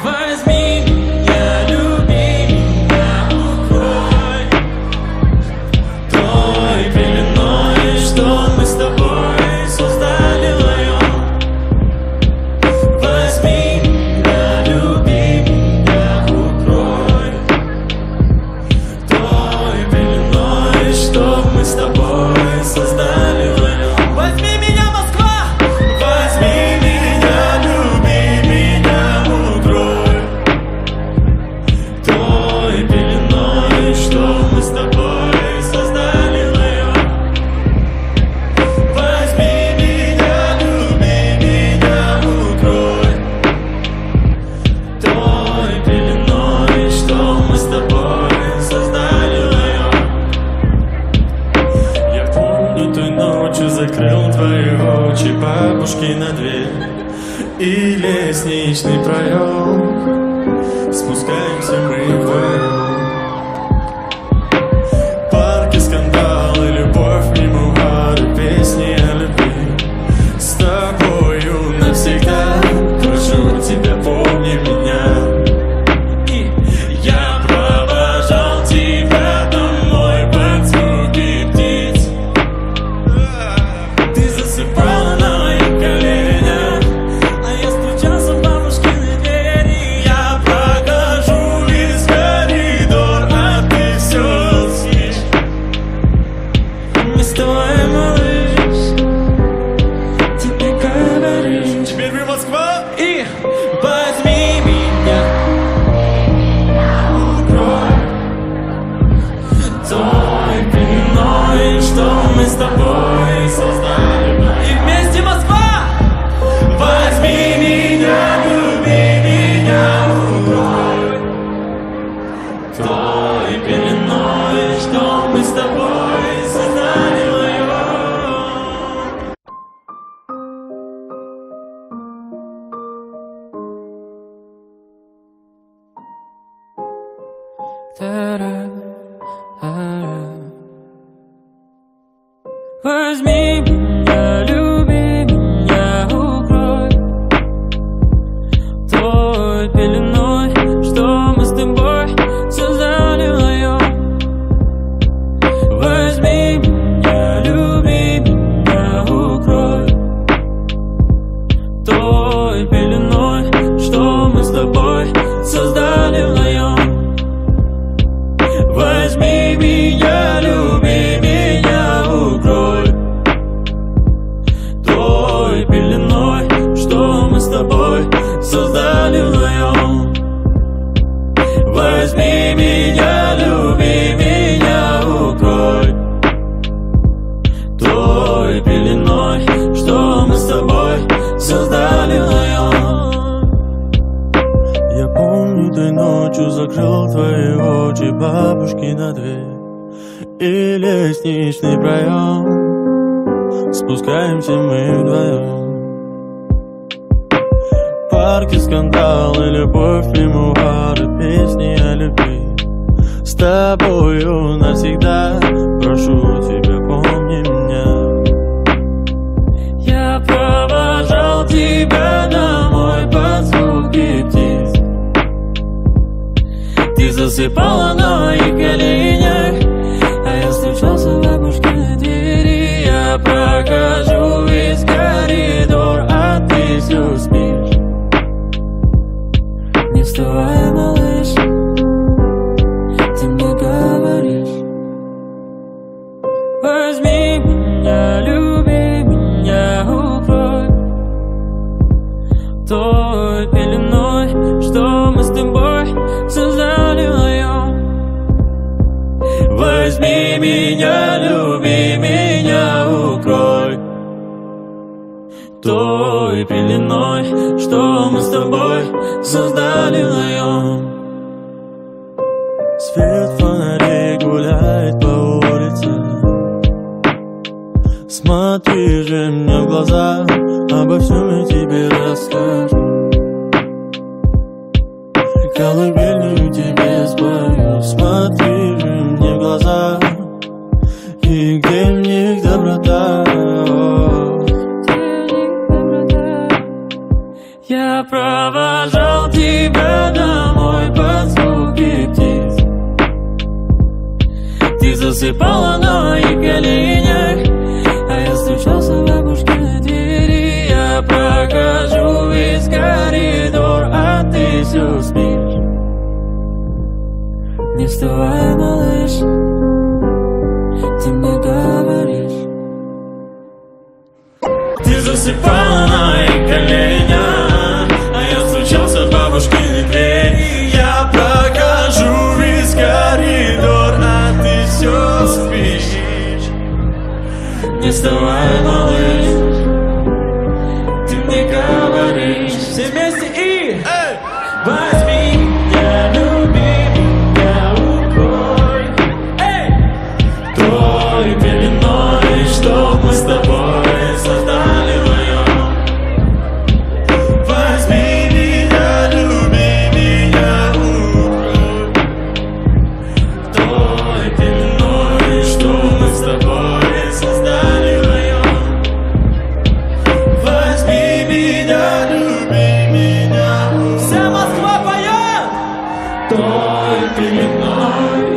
Возьми меня, люби меня, укрой той пеленой, что мы с тобой создали вдвоем. Возьми меня, люби меня, укрой той пеленой, что мы с тобой создали вдвоем. Возьми меня, Москва! Возьми меня, люби меня, укрой той пеленой, что мы с тобой создали вдвоем. Возьми меня, люби меня, укрой той пеленой, что мы с тобой создали вдвоем. Я помню, той ночью закрыл твои очи, бабушки на дверь и лестничный проем. Спускаемся мы вдвоем. Парки, скандалы, любовь, мемуары, песни о любви. С тобою навсегда. Прошу тебя, помни меня. И я провожал тебя домой под звуки птиц. Ты засыпала на моих коленях, а я стучался в бабушкины двери. Я прохожу весь коридор, а ты все спишь. Мы с тобой, малыш, тебе говоришь. Теперь мы Москва. И возьми меня, укрой той пеленой, что мы с тобой создали. И вместе Москва! Возьми меня, люби меня, укрой той пеленой, что мы с тобой создали вдвоем. Возьми меня, люби меня, укрой той пеленой, что мы с тобой создали вдвоем. Возьми меня, люби меня, укрой той пеленой, что мы с тобой создали вдвоем. Возьми меня, люби меня, укрой той пеленой, что мы с тобой создали вдвоем. Возьми меня, люби меня, укрой той пеленой, что мы с тобой создали вдвоем. Я помню, той ночью закрыл твои очи, бабушки на дверь и лестничный проем. Спускаемся мы вдвоем. Парки, скандалы, любовь, мемуары, песни о любви. С тобою навсегда. Прошу тебя, помни меня. Я провожал тебя домой под звуки птиц. Ты засыпала на моих коленях, а я стучался в бабушкины двери. Я прохожу весь коридор, а ты все спишь. Не вставай, малыш, ты мне говоришь. Возьми меня, люби меня, укрой той пеленой, что мы с тобой создали вдвоем. Возьми меня, люби меня, укрой той пеленой, что мы с тобой создали вдвоем. Свет фонарей гуляет по улице. Смотри же мне в глаза, обо всем я тебе расскажу. Колыбельную тебе спою. Смотри же мне в глаза, и где в них доброта. засыпала на моих коленях, а я стучался в бабушкины двери. Я прохожу весь коридор, а ты все спишь. Не вставай, малыш, ты мне говоришь. Ты засыпала на моих коленях, а я стучался в бабушкины двери. Я прохожу весь коридор, а ты все спишь. Не вставай, малыш, ты мне говоришь. Все вместе и возьми меня, люби меня, укрой той пеленой, что мы с тобой создали вдвоем. Возьми меня, люби меня, укрой той пеленой, что мы с тобой создали вдвоем. Возьми меня, люби меня, вся Москва поет той пеленой.